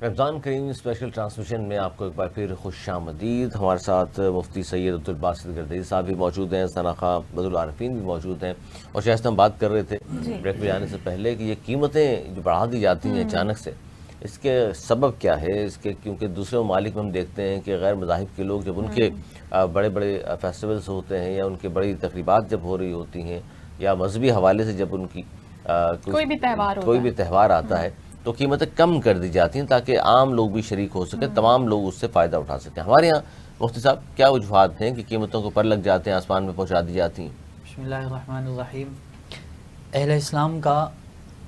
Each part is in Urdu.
رمضان کریم اسپیشل ٹرانسمیشن میں آپ کو ایک بار پھر خوش آمدید. ہمارے ساتھ مفتی سید عبدالباسط گردیزی صاحب بھی موجود ہیں, ثنا خان بدرالعارفین بھی موجود ہیں. اور شاید ہم بات کر رہے تھے بریک میں جانے سے پہلے کہ یہ قیمتیں جو بڑھا دی جاتی ہیں اچانک سے, اس کے سبب کیا ہے؟ اس کے کیونکہ دوسرے ممالک میں ہم دیکھتے ہیں کہ غیر مذاہب کے لوگ جب ان کے بڑے بڑے فیسٹیولز ہوتے ہیں یا ان کی بڑی تقریبات جب ہو رہی ہوتی ہیں یا مذہبی حوالے سے جب ان کی کوئی بھی تہوار آتا ہے تو قیمتیں کم کر دی جاتی ہیں تاکہ عام لوگ بھی شریک ہو سکیں, تمام لوگ اس سے فائدہ اٹھا سکیں. ہمارے یہاں مفتی صاحب کیا وجوہات ہیں کہ قیمتوں کو پر لگ جاتے ہیں, آسمان میں پہنچا دی جاتی ہیں؟ بسم اللہ الرحمن الرحیم. اہل اسلام کا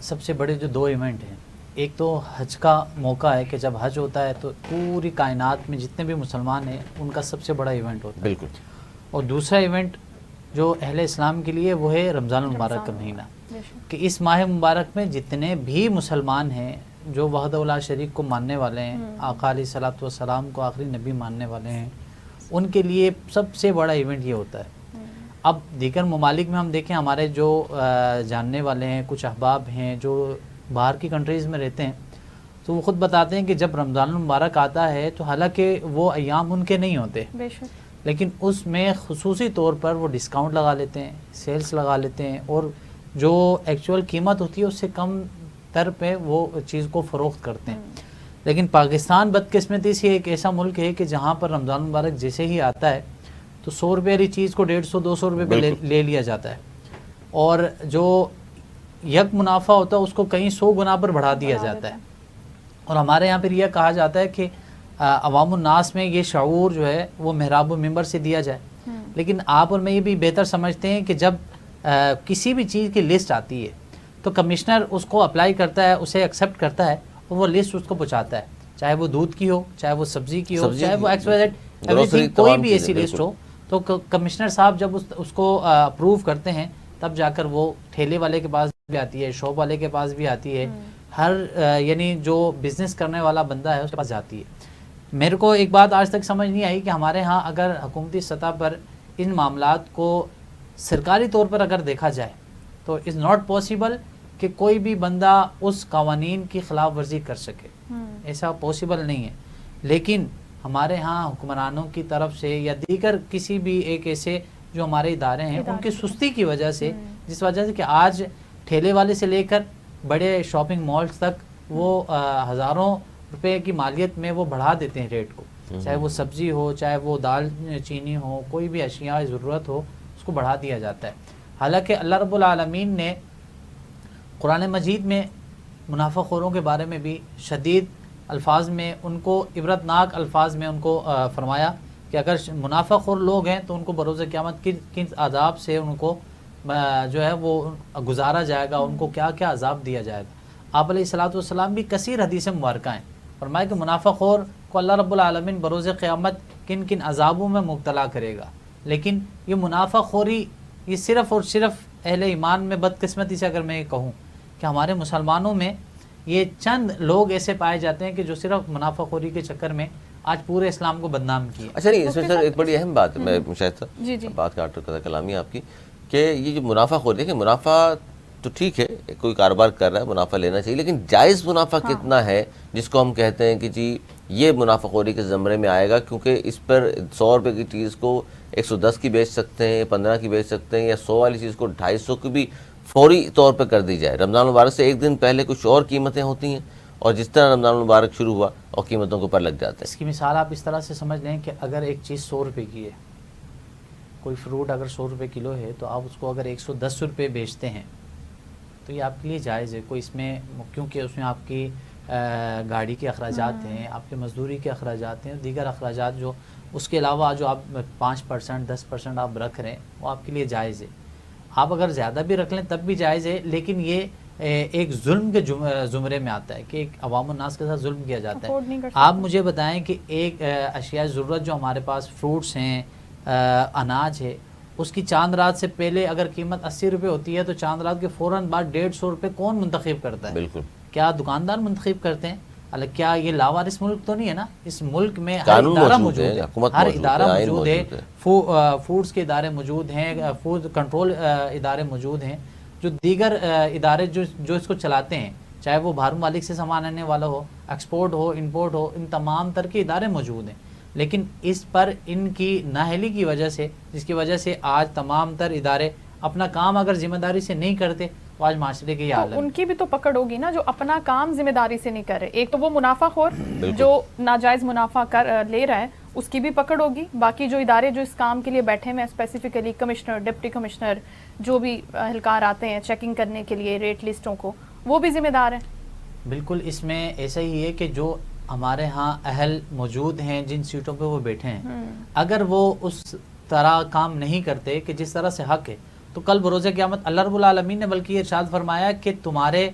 سب سے بڑے جو دو ایونٹ ہیں, ایک تو حج کا موقع ہے کہ جب حج ہوتا ہے تو پوری کائنات میں جتنے بھی مسلمان ہیں ان کا سب سے بڑا ایونٹ ہوتا ہے. بالکل. اور دوسرا ایونٹ جو اہل اسلام کے لیے وہ ہے رمضان المبارک کا مہینہ, کہ اس ماہ مبارک میں جتنے بھی مسلمان ہیں جو وحدہ لا شریک کو ماننے والے ہیں, آقا علیہ الصلوۃ والسلام کو آخری نبی ماننے والے ہیں, ان کے لیے سب سے بڑا ایونٹ یہ ہوتا ہے. اب دیگر ممالک میں ہم دیکھیں, ہمارے جو جاننے والے ہیں, کچھ احباب ہیں جو باہر کی کنٹریز میں رہتے ہیں, تو وہ خود بتاتے ہیں کہ جب رمضان المبارک آتا ہے تو حالانکہ وہ ایام ان کے نہیں ہوتے, لیکن اس میں خصوصی طور پر وہ ڈسکاؤنٹ لگا لیتے ہیں, سیلز لگا لیتے ہیں, اور جو ایکچول قیمت ہوتی ہے اس سے کم تر پہ وہ چیز کو فروخت کرتے ہیں. لیکن پاکستان بدقسمتی سے ایک ایسا ملک ہے کہ جہاں پر رمضان مبارک جیسے ہی آتا ہے تو 100 روپے والی چیز کو 150-200 روپے پہ لے لیا جاتا ہے, اور جو یک منافع ہوتا ہے اس کو کہیں 100 گنا پر بڑھا دیا جاتا ہے. اور ہمارے یہاں پھر یہ کہا جاتا ہے کہ عوام الناس میں یہ شعور جو ہے وہ محراب و منبر سے دیا جائے. لیکن آپ اور میں یہ بھی بہتر سمجھتے ہیں کہ جب کسی بھی چیز کی لسٹ آتی ہے تو کمشنر اس کو اپلائی کرتا ہے, اسے ایکسیپٹ کرتا ہے, اور وہ لسٹ اس کو پہنچاتا ہے, چاہے وہ دودھ کی ہو, چاہے وہ سبزی کی ہو, چاہے وہ ایوریتھنگ کوئی بھی ایسی لسٹ ہو. تو کمشنر صاحب جب اس کو اپروو کرتے ہیں تب جا کر وہ ٹھیلے والے کے پاس بھی آتی ہے, شاپ والے کے پاس بھی آتی ہے, ہر یعنی جو بزنس کرنے والا بندہ ہے اس کے پاس جاتی ہے. میرے کو ایک بات آج تک سمجھ نہیں آئی کہ ہمارے ہاں اگر حکومتی سطح پر ان معاملات کو سرکاری طور پر اگر دیکھا جائے تو از ناٹ پاسبل کہ کوئی بھی بندہ اس قوانین کی خلاف ورزی کر سکے, ایسا پاسبل نہیں ہے. لیکن ہمارے ہاں حکمرانوں کی طرف سے یا دیگر کسی بھی ایک ایسے جو ہمارے ادارے ہیں ان کی سستی کی وجہ سے, جس وجہ سے کہ آج ٹھیلے والے سے لے کر بڑے شاپنگ مالز تک وہ ہزاروں روپے کی مالیت میں وہ بڑھا دیتے ہیں ریٹ کو, چاہے وہ سبزی ہو, چاہے وہ دال چینی ہو, کوئی بھی اشیاء ضرورت ہو اس کو بڑھا دیا جاتا ہے. حالانکہ اللہ رب العالمین نے قرآن مجید میں منافع خوروں کے بارے میں بھی شدید الفاظ میں, ان کو عبرتناک الفاظ میں ان کو فرمایا کہ اگر منافع خور لوگ ہیں تو ان کو بروز قیامت کن عذاب سے ان کو جو ہے وہ گزارا جائے گا, ان کو کیا کیا عذاب دیا جائے گا. آپ علیہ الصلوۃ والسلام بھی کثیر حدیث مبارکہ ہیں, فرمایا کہ منافع خور کو اللہ رب العالمین بروز قیامت کن کن عذابوں میں مبتلا کرے گا. لیکن یہ منافع خوری یہ صرف اور صرف اہل ایمان میں, بدقسمتی سے اگر میں یہ کہوں کہ ہمارے مسلمانوں میں یہ چند لوگ ایسے پائے جاتے ہیں کہ جو صرف منافع خوری کے چکر میں آج پورے اسلام کو بدنام کیے. اچھا نہیں, اس میں سر ایک بڑی اہم بات میں شاید بات کاٹ رہا تھا کلامی آپ کی, کہ یہ جو منافع خوری, دیکھیں منافع تو ٹھیک ہے, کوئی کاروبار کر رہا ہے منافع لینا چاہیے, لیکن جائز منافع کتنا ہے جس کو ہم کہتے ہیں کہ جی یہ منافع خوری کے زمرے میں آئے گا, کیونکہ اس پر 100 روپے کی چیز کو 110 کی بیچ سکتے ہیں, 15 کی بیچ سکتے ہیں, یا 100 والی چیز کو 250 کی بھی فوری طور پہ کر دی جائے. رمضان مبارک سے ایک دن پہلے کچھ اور قیمتیں ہوتی ہیں, اور جس طرح رمضان مبارک شروع ہوا اور قیمتوں کو پر لگ جاتا ہے. اس کی مثال آپ اس طرح سے سمجھ لیں کہ اگر ایک چیز 100 روپے کی ہے, کوئی فروٹ اگر 100 روپے کلو ہے, تو آپ اس کو اگر 110 روپے بیچتے ہیں تو یہ آپ کے لیے جائز ہے. کوئی اس میں, کیونکہ اس میں آپ کی گاڑی کے اخراجات ہیں, آپ کے مزدوری کے اخراجات ہیں, دیگر اخراجات جو اس کے علاوہ جو آپ 5% 10% آپ رکھ رہے ہیں وہ آپ کے لیے جائز ہے. آپ اگر زیادہ بھی رکھ لیں تب بھی جائز ہے, لیکن یہ ایک ظلم کے زمرے میں آتا ہے کہ ایک عوام الناس کے ساتھ ظلم کیا جاتا ہے. آپ مجھے بتائیں کہ ایک اشیاء ضرورت جو ہمارے پاس فروٹس ہیں, اناج ہے, اس کی چاند رات سے پہلے اگر قیمت 80 روپے ہوتی ہے تو چاند رات کے فوراً بعد 150 روپے کون منتخب کرتا ہے؟ بالکل. کیا دکاندار منتخب کرتے ہیں؟ کیا یہ لاوارث ملک تو نہیں ہے نا؟ اس ملک میں ہر ادارہ موجود ہے, ہر ادارہ موجود ہے, فوڈز کے ادارے موجود ہیں, فوڈ کنٹرول ادارے موجود ہیں, جو دیگر ادارے جو اس کو چلاتے ہیں. چاہے وہ باہر ممالک سے سامان آنے والا ہو، ایکسپورٹ ہو، امپورٹ ہو، ان تمام تر کے ادارے موجود ہیں، لیکن اس پر ان کی نااہلی کی وجہ سے، جس کی وجہ سے آج تمام تر ادارے اپنا کام اگر ذمہ داری سے نہیں کرتے تو آج معاشرے کی یہ حالت ہے۔ ان کی بھی تو پکڑ ہوگی نا جو اپنا کام ذمہ داری سے نہیں کر رہے، ایک تو وہ منافع خور جو ناجائز منافع لے رہا ہے اس کی بھی پکڑ ہوگی، باقی جو ادارے جو اس کام کے لیے بیٹھے ہوئے ہیں اسپیسیفکلی کمشنر، ڈپٹی کمشنر، جو بھی اہلکار آتے ہیں چیکنگ کرنے کے لیے ریٹ لسٹوں کو، وہ بھی ذمہ دار ہیں۔ بالکل اس میں ایسا ہی ہے کہ جو ہمارے ہاں اہل موجود ہیں جن سیٹوں پہ وہ بیٹھے ہیں، اگر وہ اس طرح کام نہیں کرتے کہ جس طرح سے حق ہے، تو کل بروز قیامت اللہ رب العالمین نے بلکہ ارشاد فرمایا کہ تمہارے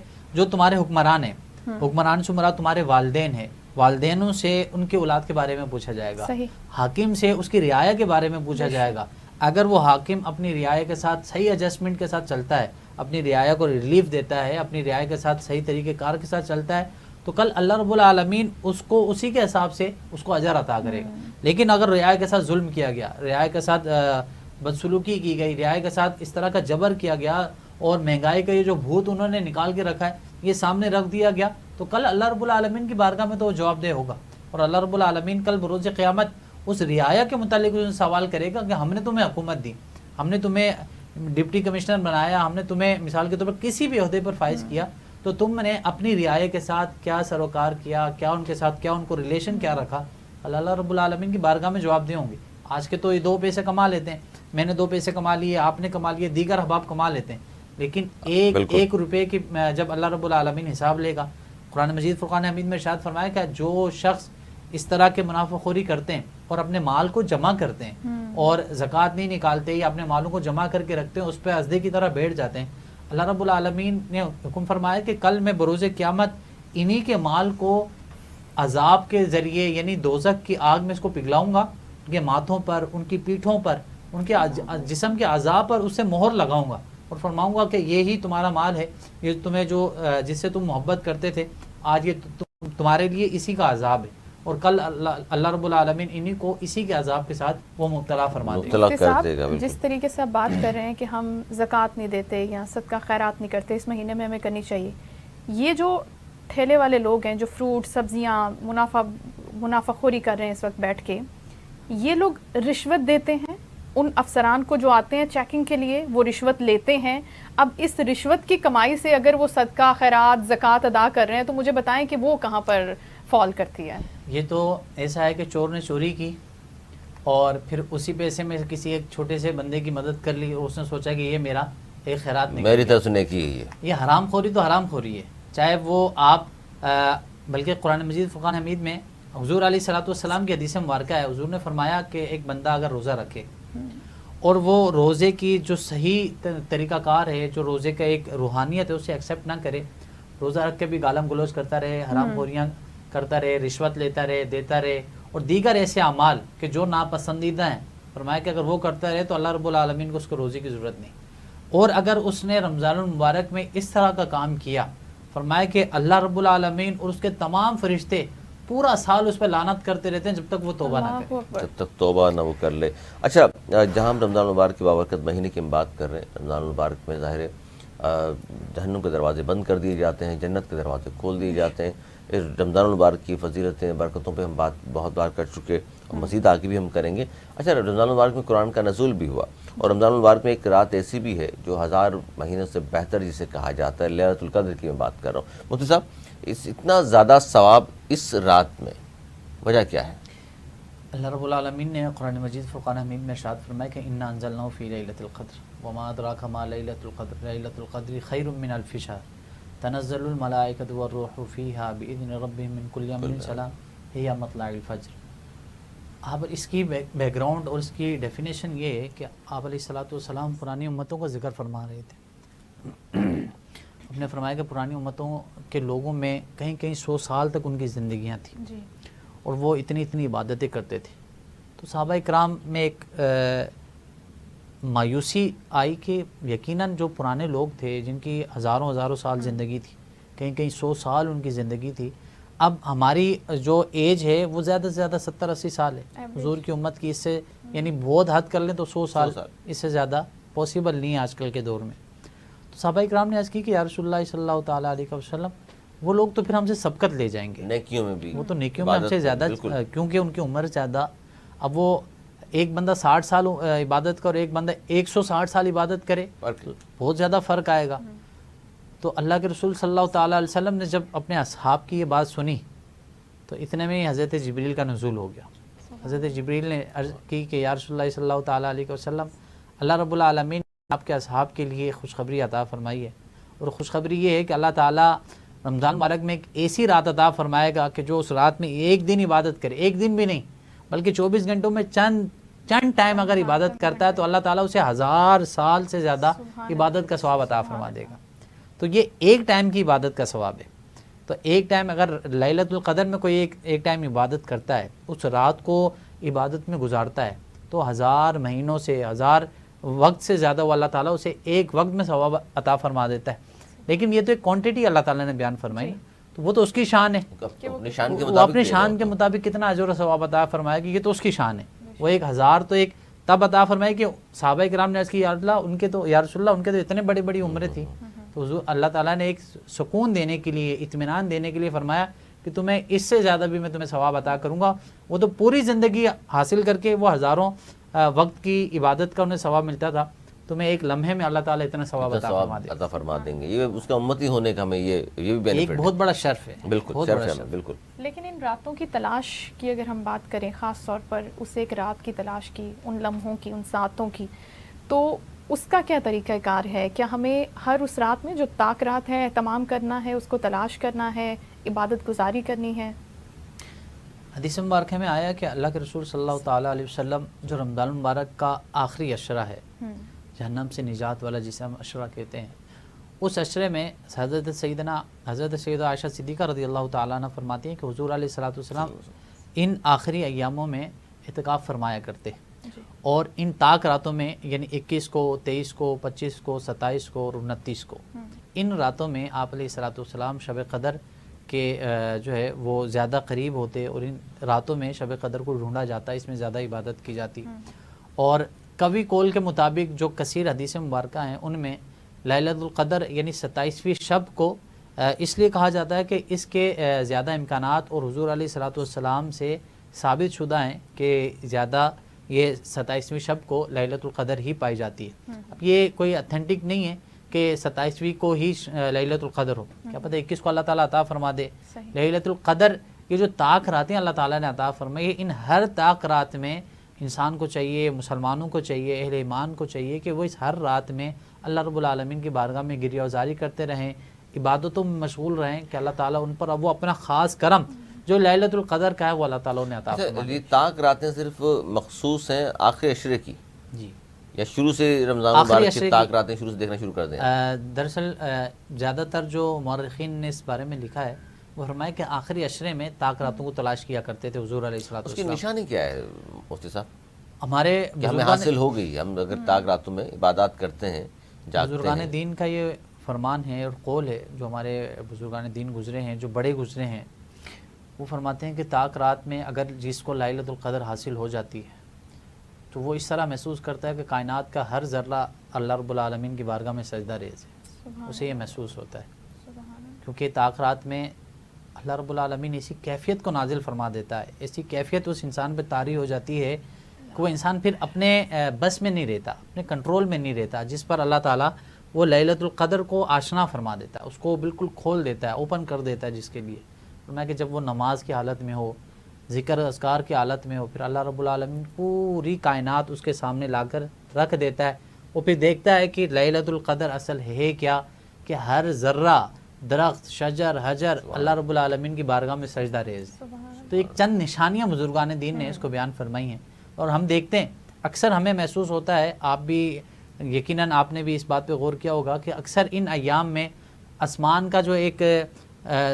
حکمران ہیں، حکمران سے مراد تمہارے والدین ہیں، والدینوں سے ان کے اولاد کے بارے میں پوچھا جائے گا، حاکم سے اس کی رعایا کے بارے میں پوچھا جائے گا۔ اگر وہ حاکم اپنی رعایا کے ساتھ صحیح ایڈجسٹمنٹ کے ساتھ چلتا ہے، اپنی رعایا کو ریلیف دیتا ہے، اپنی رعایا کے ساتھ صحیح طریقے کار کے ساتھ چلتا ہے، تو کل اللہ رب العالمین اس کو اسی کے حساب سے اس کو اجر عطا کرے گا۔ لیکن اگر رعایا کے ساتھ ظلم کیا گیا، رعایا کے ساتھ بدسلوکی کی گئی، رعایا کے ساتھ اس طرح کا جبر کیا گیا اور مہنگائی کا یہ جو بھوت انہوں نے نکال کے رکھا ہے یہ سامنے رکھ دیا گیا، تو کل اللہ رب العالمین کی بارگاہ میں تو وہ جواب دہ ہوگا، اور اللہ رب العالمین کل بروز قیامت اس رعایا کے متعلق سوال کرے گا کہ ہم نے تمہیں حکومت دی، ہم نے تمہیں ڈپٹی کمشنر بنایا، ہم نے تمہیں مثال کے طور پر کسی بھی عہدے پر فائز کیا، تو تم نے اپنی رعایا کے ساتھ کیا سروکار کیا، کیا ان کے ساتھ کیا ان کو ریلیشن کیا رکھا، اللہ رب العالمین کی بارگاہ میں جواب دہ ہوں گے۔ آج کے تو یہ 2 پیسے کما لیتے ہیں، میں نے 2 پیسے کما لیے، آپ نے کما لیے، دیگر احباب کما لیتے ہیں، لیکن ایک روپے کی جب اللہ رب العالمین حساب لے گا، قرآن مجید فرقان حمید میں ارشاد فرمایا کہ جو شخص اس طرح کے منافع خوری کرتے ہیں اور اپنے مال کو جمع کرتے ہیں اور زکوٰۃ نہیں نکالتے یا اپنے مالوں کو جمع کر کے رکھتے ہیں، اس پہ ازدے کی طرح بیٹھ جاتے ہیں، اللہ رب العالمین نے حکم فرمایا کہ کل میں بروز قیامت انہی کے مال کو عذاب کے ذریعے یعنی دوزخ کی آگ میں اس کو پگھلاؤں گا، ان کے ماتھوں پر، ان کی پیٹھوں پر، ان کے جسم کے اعضاء پر اس سے مہر لگاؤں گا اور فرماؤں گا کہ یہی تمہارا مال ہے، یہ تمہیں جو جس سے تم محبت کرتے تھے آج یہ تمہارے لیے اسی کا عذاب ہے، اور کل اللہ رب العالمین انہی کو اسی کے عذاب کے ساتھ وہ مبتلا فرما دے گا۔ جس طریقے سے آپ بات کر رہے ہیں کہ ہم زکوٰۃ نہیں دیتے یا صدقہ خیرات نہیں کرتے، اس مہینے میں ہمیں کرنی چاہیے، یہ جو ٹھیلے والے لوگ ہیں جو فروٹ سبزیاں منافع خوری کر رہے ہیں اس وقت بیٹھ کے، یہ لوگ رشوت دیتے ہیں ان افسران کو جو آتے ہیں چیکنگ کے لیے، وہ رشوت لیتے ہیں۔ اب اس رشوت کی کمائی سے اگر وہ صدقہ خیرات زکوٰۃ ادا کر رہے ہیں تو مجھے بتائیں کہ وہ کہاں پر فال کرتی ہے؟ یہ تو ایسا ہے کہ چور نے چوری کی اور پھر اسی پیسے میں کسی ایک چھوٹے سے بندے کی مدد کر لی اور اس نے سوچا کہ یہ میرا ایک خیرات نہیں، میری طرف سے نیکی ہے، یہ حرام خوری تو حرام خوری ہے، چاہے وہ آپ بلکہ قرآن مجید فرقان حمید میں حضور علیہ الصلوۃ والسلام کی حدیث مبارکہ ہے، حضور نے فرمایا کہ ایک بندہ اگر روزہ رکھے اور وہ روزے کی جو صحیح طریقہ کار ہے، جو روزے کا ایک روحانیت ہے اسے ایکسیپٹ نہ کرے، روزہ رکھ کے بھی گالم گلوچ کرتا رہے، حرام خوریاں کرتا رہے، رشوت لیتا رہے، دیتا رہے، اور دیگر ایسے اعمال کہ جو ناپسندیدہ ہیں، فرمایا کہ اگر وہ کرتا رہے تو اللہ رب العالمین کو اس کو روزے کی ضرورت نہیں، اور اگر اس نے رمضان المبارک میں اس طرح کا کام کیا، فرمایا کہ اللہ رب العالمین اور اس کے تمام فرشتے پورا سال اس پہ لعنت کرتے رہتے ہیں جب تک وہ توبہ نہ کرے، جب تک توبہ نہ وہ کر لے۔ اچھا، جہاں ہم رمضان المبارک کی بابرکت مہینے کی ہم بات کر رہے ہیں، رمضان المبارک میں ظاہر ہے جہنم کے دروازے بند کر دیے جاتے ہیں، جنت کے دروازے کھول دیے جاتے ہیں۔ اس رمضان المبارک کی فضیلتیں برکتوں پہ ہم بات بہت بار کر چکے اور مزید آگے بھی ہم کریں گے۔ اچھا، رمضان المبارک میں قرآن کا نزول بھی ہوا، اور رمضان المبارک میں ایک رات ایسی بھی ہے جو 1000 مہینوں سے بہتر جسے کہا جاتا ہے، لیلۃ القدر کی میں بات کر رہا ہوں۔ مفتی صاحب، اتنا زیادہ ثواب اس رات میں وجہ کیا ہے؟ اللہ رب العالمین نے قرآن مجید فرقان حمید میں ارشاد فرمایا کہ انا انزلناہ فی لیلۃ القدر وما ادراک ما لیلۃ القدر لیلۃ القدر خیر من الف شہر تنزل الملائکۃ والروح فیہا باذن ربہم من کل امر سلام ہی مطلع الفجر۔ آپ اس کی بیک گراؤنڈ اور اس کی ڈیفینیشن یہ ہے کہ آپ علیہ الصلوۃ والسلام پرانی امتوں کا ذکر فرما رہے تھے، آپ نے فرمایا کہ پرانی امتوں کے لوگوں میں کہیں کہیں 100 سال تک ان کی زندگیاں تھیں اور وہ اتنی عبادتیں کرتے تھے، تو صحابہ کرام میں ایک مایوسی آئی کہ یقیناً جو پرانے لوگ تھے جن کی ہزاروں سال زندگی تھی، کہیں کہیں 100 سال ان کی زندگی تھی، اب ہماری جو ایج ہے وہ زیادہ سے زیادہ 70-80 سال ہے، حضور کی امت کی اس سے یعنی بہت حد کر لیں تو 100 سال، اس سے زیادہ پاسبل نہیں ہے آج کل کے دور میں۔ تو صحابہ کرام نے عرض کی کہ یا رسول اللہ صلی اللہ تعالیٰ علیہ وسلم وہ لوگ تو پھر ہم سے سبقت لے جائیں گے نیکیوں میں بھی، وہ تو نیکیوں میں ہم سے زیادہ، کیونکہ ان کی عمر زیادہ. اب وہ ایک بندہ 60 سال عبادت کرے اور ایک بندہ 160 سال عبادت کرے، بہت زیادہ فرق آئے گا. تو اللہ کے رسول صلی اللہ تعالیٰ علیہ وسلم نے جب اپنے اصحاب کی یہ بات سنی تو اتنے میں ہی حضرت جبریل کا نزول ہو گیا. حضرت جبریل نے عرض کی کہ یا رسول اللہ صلی اللہ تعالیٰ علیہ وسلم، اللہ رب العالمین نے آپ کے اصحاب کے لیے خوشخبری عطا فرمائی ہے، اور خوشخبری یہ ہے کہ اللہ تعالیٰ رمضان مبارک میں ایک ایسی رات عطا فرمائے گا کہ جو اس رات میں ایک دن عبادت کرے، ایک دن بھی نہیں بلکہ 24 گھنٹوں میں چند ٹائم اگر عبادت کرتا ہے تو اللہ تعالیٰ اسے 1000 سال سے زیادہ عبادت کا ثواب عطا فرما دے گا. تو یہ ایک ٹائم کی عبادت کا ثواب ہے. تو ایک ٹائم اگر لیلۃ القدر میں کوئی ایک ٹائم عبادت کرتا ہے، اس رات کو عبادت میں گزارتا ہے، تو 1000 مہینوں سے 1000 وقت سے زیادہ وہ اللہ تعالیٰ اسے ایک وقت میں ثواب عطا فرما دیتا ہے. لیکن یہ تو ایک کوانٹٹی اللہ تعالیٰ نے بیان فرمائی، تو وہ تو اس کی شان ہے، وہ اپنے شان کے مطابق کتنا اجر و ثواب عطا فرمائے گی، یہ تو اس کی شان ہے. وہ 1000 تو ایک تب عطا فرمائے کہ صحابہ کرام نے عرض کی یا اللہ ان کے تو یا رسول اللہ ان کے تو اتنے بڑی بڑی عمریں تھیں، تو حضور اللہ تعالیٰ نے ایک سکون دینے کے لیے، اطمینان دینے کے لیے فرمایا کہ تمہیں اس سے زیادہ بھی میں تمہیں ثواب عطا کروں گا. وہ تو پوری زندگی حاصل کر کے وہ ہزاروں وقت کی عبادت کا انہیں ثواب ملتا تھا، تمہیں ایک لمحے میں اللہ تعالیٰ اتنا ثواب عطا فرما دیں گے. یہ اس کا امتی ہونے کا ہمیں یہ بھی بینیفٹ ہے، ایک بہت بڑا شرف ہے. بالکل شرف ہے، بالکل. لیکن ان راتوں کی تلاش کی اگر ہم بات کریں، خاص طور پر اس ایک رات کی تلاش کی، ان لمحوں کی، ان ساعتوں کی، تو اس کا کیا طریقہ کار ہے؟ کیا ہمیں ہر اس رات میں جو طاق رات ہے تمام کرنا ہے، اس کو تلاش کرنا ہے، عبادت گزاری کرنی ہے؟ حدیث مبارکہ میں آیا کہ اللہ کے رسول صلی اللہ تعالیٰ علیہ وسلم جو رمضان المبارک کا آخری عشرہ ہے، جہنم سے نجات والا جسے ہم عشرہ کہتے ہیں، اس عشرے میں حضرت سیدہ عائشہ صدیقہ رضی اللہ تعالیٰ عنہ فرماتی ہیں کہ حضور علیہ الصلوۃ والسلام ان آخری ایاموں میں اعتکاف فرمایا کرتے، اور ان طاق راتوں میں یعنی 21 کو، 23 کو، 25 کو، 27 کو اور 29 کو، ان راتوں میں آپ علیہ الصلوۃ والسلام شب قدر کے جو ہے وہ زیادہ قریب ہوتے، اور ان راتوں میں شب قدر کو ڈھونڈا جاتا ہے، اس میں زیادہ عبادت کی جاتی. اور کبھی کول کے مطابق جو کثیر حدیث مبارکہ ہیں ان میں لیلۃ القدر یعنی 27ویں شب کو اس لیے کہا جاتا ہے کہ اس کے زیادہ امکانات اور حضور علیہ الصلوۃ والسلام سے ثابت شدہ ہیں کہ زیادہ یہ 27ویں شب کو لیلۃ القدر ہی پائی جاتی ہے. اب یہ کوئی اتھینٹک نہیں ہے کہ 27ویں کو ہی لیلۃ القدر ہو، کیا پتہ 21 کو اللہ تعالیٰ عطا فرما دے. لیلۃ القدر یہ جو طاق راتیں اللہ تعالیٰ نے عطا فرمائی، ان ہر طاق رات میں انسان کو چاہیے، مسلمانوں کو چاہیے، اہل ایمان کو چاہیے کہ وہ اس ہر رات میں اللہ رب العالمین کی بارگاہ میں گریہ وزاری کرتے رہیں، عبادتوں میں مشغول رہیں کہ اللہ تعالیٰ ان پر اب وہ اپنا خاص کرم جو لیلۃ القدر کا ہے وہ اللہ تعالیٰ نے عطا فرمایا. یہ طاق راتیں صرف مخصوص ہیں آخری عشرے کی، جی، یا شروع سے رمضان مبارک کی طاق راتیں شروع سے دیکھنا شروع کر دیں؟ دراصل زیادہ تر جو مورخین نے اس بارے میں لکھا ہے وہ فرمایا کہ آخری عشرے میں طاق راتوں کو تلاش کیا کرتے تھے حضور علیہ الصلوۃ اس کی والسلام. نشانی کیا ہے مفتی صاحب؟ ہمارے کہ ہمیں حاصل ہو گئی، ہم اگر طاق راتوں میں عبادات کرتے ہیں، جاگتے بزرگان ہیں. دین کا یہ فرمان ہے اور قول ہے، جو ہمارے بزرگان دین گزرے ہیں، جو بڑے گزرے ہیں، وہ فرماتے ہیں کہ طاق رات میں اگر جس کو لیلۃ القدر حاصل ہو جاتی ہے تو وہ اس طرح محسوس کرتا ہے کہ کائنات کا ہر ذرہ اللہ رب العالمین کی بارگاہ میں سجدہ ریز ہے. اسے یہ محسوس ہوتا ہے کیونکہ طاق رات میں اللہ رب العالمین ایسی کیفیت کو نازل فرما دیتا ہے، ایسی کیفیت اس انسان پہ طاری ہو جاتی ہے کہ وہ انسان پھر اپنے بس میں نہیں رہتا، اپنے کنٹرول میں نہیں رہتا، جس پر اللہ تعالیٰ وہ لیلۃ القدر کو آشنا فرما دیتا ہے، اس کو بالکل کھول دیتا ہے، اوپن کر دیتا ہے جس کے لیے. فرمایا کہ جب وہ نماز کی حالت میں ہو، ذکر اذکار کی حالت میں ہو، پھر اللہ رب العالمین پوری کائنات اس کے سامنے لا کر رکھ دیتا ہے، وہ پھر دیکھتا ہے کہ لیلۃ القدر اصل ہے کیا، کہ ہر ذرہ، درخت، شجر، حجر اللہ رب العالمین کی بارگاہ میں سجدہ ریز. تو ایک چند نشانیاں بزرگان دین نے اس کو بیان فرمائی ہیں، اور ہم دیکھتے ہیں اکثر ہمیں محسوس ہوتا ہے، آپ بھی یقیناً آپ نے بھی اس بات پہ غور کیا ہوگا کہ اکثر ان ایام میں آسمان کا جو ایک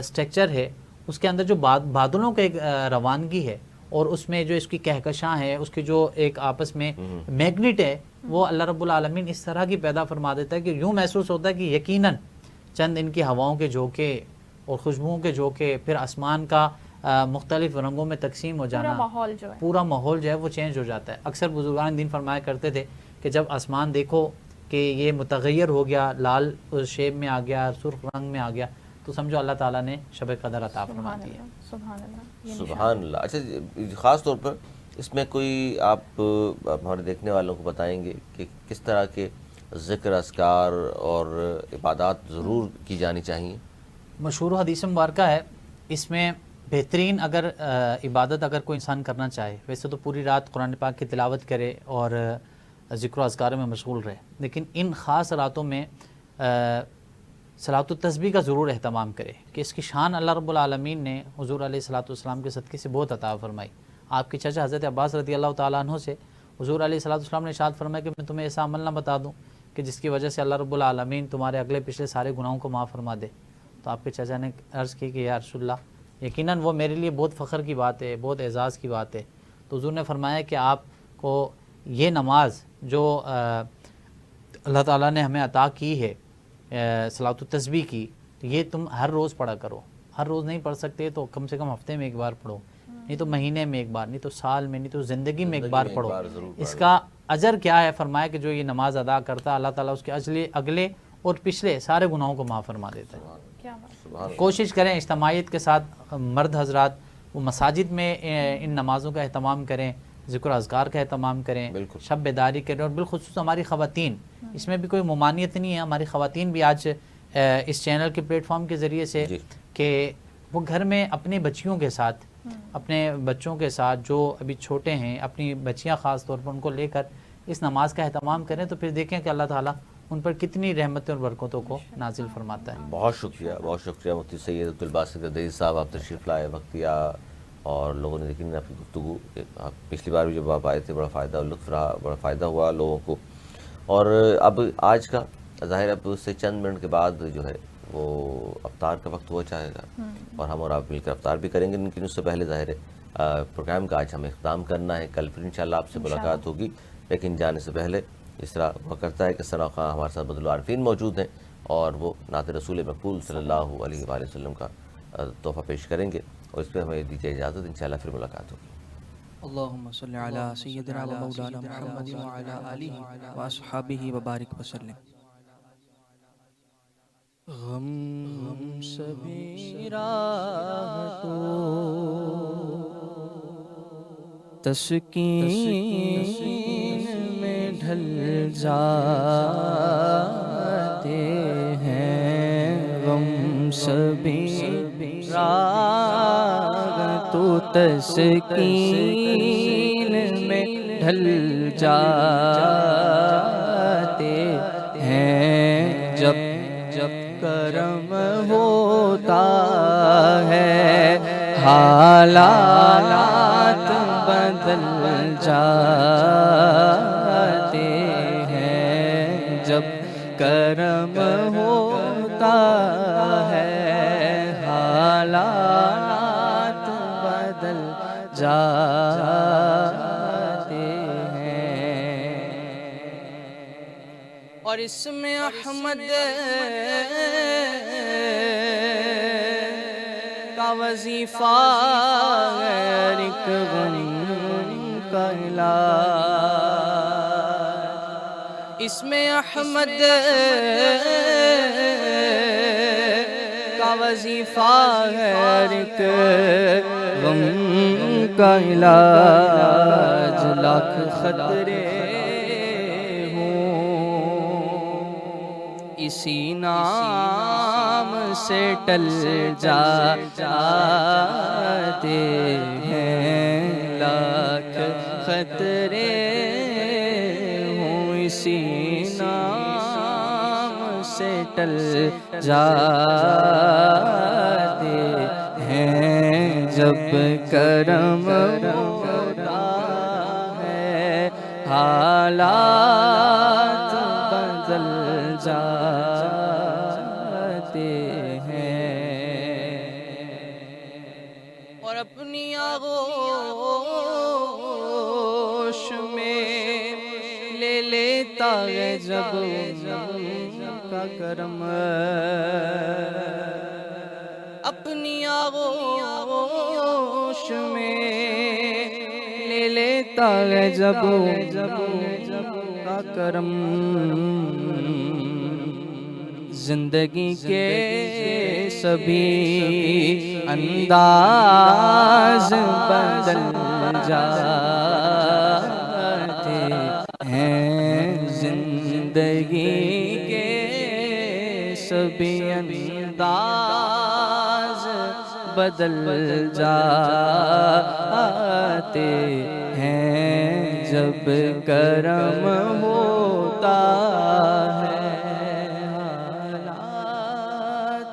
سٹرکچر ہے، اس کے اندر جو بادلوں کا ایک روانگی ہے، اور اس میں جو اس کی کہکشاں ہے، اس کی جو ایک آپس میں میگنیٹ ہے، وہ اللہ رب العالمین اس طرح کی پیدا فرما دیتا ہے کہ یوں محسوس ہوتا ہے کہ یقیناً چند ان کی ہواؤں کے جھونکے اور خوشبوؤں کے جھونکے، پھر آسمان کا مختلف رنگوں میں تقسیم ہو جانا، پورا ماحول جو ہے وہ چینج ہو جاتا ہے. اکثر بزرگان دین فرمایا کرتے تھے کہ جب آسمان دیکھو کہ یہ متغیر ہو گیا، لال شیب میں آ گیا، سرخ رنگ میں آ گیا، تو سمجھو اللہ تعالیٰ نے شب قدر عطا فرما دیا. سبحان اللہ. سبحان اللہ. اچھا خاص طور پر اس میں کوئی آپ ہمارے دیکھنے والوں کو بتائیں گے کہ کس طرح کے ذکر اذکار اور عبادات ضرور کی جانی چاہیے؟ مشہور حدیث مبارکہ ہے، اس میں بہترین اگر عبادت اگر کوئی انسان کرنا چاہے، ویسے تو پوری رات قرآن پاک کی تلاوت کرے اور ذکر و اذکار میں مشغول رہے، لیکن ان خاص راتوں میں صلاۃ التسبیح کا ضرور اہتمام کرے کہ اس کی شان اللہ رب العالمین نے حضور علیہ الصلوۃ والسلام کے صدقے سے بہت عطا فرمائی. آپ کے چچا حضرت عباس رضی اللہ تعالیٰ عنہ سے حضور علیہ الصلوۃ والسلام نے ارشاد فرمایا کہ میں تمہیں ایسا عمل نہ بتا دوں کہ جس کی وجہ سے اللہ رب العالمین تمہارے اگلے پچھلے سارے گناہوں کو معاف فرما دے. تو آپ کے چچا نے عرض کی کہ یا رسول اللہ یقیناً وہ میرے لیے بہت فخر کی بات ہے، بہت اعزاز کی بات ہے. تو حضور نے فرمایا کہ آپ کو یہ نماز جو اللہ تعالیٰ نے ہمیں عطا کی ہے صلاۃ التسبیح کی، یہ تم ہر روز پڑھا کرو. ہر روز نہیں پڑھ سکتے تو کم سے کم ہفتے میں ایک بار پڑھو، نہیں تو مہینے میں ایک بار، نہیں تو سال میں، نہیں تو زندگی میں ایک بار پڑھو. اس کا اجر کیا ہے؟ فرمایا کہ جو یہ نماز ادا کرتا ہے اللہ تعالیٰ اس کے اگلے اور پچھلے سارے گناہوں کو معاف فرما دیتا ہے. کوشش کریں اجتماعیت کے ساتھ مرد حضرات وہ مساجد میں ان نمازوں کا اہتمام کریں، ذکر و اذکار کا اہتمام کریں، شب بیداری کریں. اور بالخصوص ہماری خواتین، اس میں بھی کوئی ممانعت نہیں ہے، ہماری خواتین بھی آج اس چینل کے پلیٹ فارم کے ذریعے سے کہ وہ گھر میں اپنی بچیوں کے ساتھ، اپنے بچوں کے ساتھ جو ابھی چھوٹے ہیں، اپنی بچیاں خاص طور پر ان کو لے کر اس نماز کا اہتمام کریں، تو پھر دیکھیں کہ اللہ تعالیٰ ان پر کتنی رحمتیں اور برکتوں کو نازل فرماتا ہے. بہت شکریہ، بہت شکریہ مفتی سید عبدالباسط گردیزی صاحب، آپ تشریف لائے، وقت دیا، اور لوگوں نے یقیناً آپ کی گفتگو، پچھلی بار بھی جب آپ آئے تھے بڑا فائدہ لطف رہا، بڑا فائدہ ہوا لوگوں کو. اور اب آج کا ظاہر اب سے چند منٹ کے بعد جو ہے وہ افطار کا وقت ہو جائے گا، اور ہم اور آپ مل کر افطار بھی کریں گے، لیکن اس سے پہلے ظاہر ہے پروگرام کا آج ہمیں اختتام کرنا ہے. کل پھر انشاءاللہ آپ سے ملاقات ہوگی، لیکن جانے سے پہلے اس طرح ہوا کرتا ہے کہ ثنا خواں ہمارے ساتھ بدل العارفین موجود ہیں، اور وہ نعت رسول مقبول صلی اللہ علیہ وآلہ وسلم کا تحفہ پیش کریں گے، اور اس پہ ہمیں دیجیے اجازت، انشاءاللہ پھر ملاقات ہوگی. اللہم صلی علی سیدنا و مولانا محمد وعلی آلہ و اصحابہ وبارک وسلم. غم سبھی راہ تو تسکین میں ڈھل جاتے ہیں. غم سبھی راہ تو تسکین میں ڈھل جاتے ہیں. جب کرم ہوتا ہے حالات بدل جاتے ہیں. جب کرم ہوتا ہے حالات بدل جاتے ہیں. اور اس میں احمد کا وظیفہ غیر ایک غم کا علاج. اس میں احمد کا وظیفہ غیر ایک غم کا علاج. لاکھ خطرے اسی نام سے ٹل جاتے ہیں. لاکھ خطرے ہوں اسی نام سے ٹل جاتے ہیں. جب کرم ہوتا ہے حالات بدل جاتے ہیں. اور اپنی آغوش میں لے لیتا ہے جب کا کرم. اپنی آغوش میں لے لیتا ہے جب کا کرم. زندگی کے سبھی انداز بدل جاتے ہیں، زندگی کے سبھی انداز بدل جاتے ہیں، جب کرم ہوتا ہے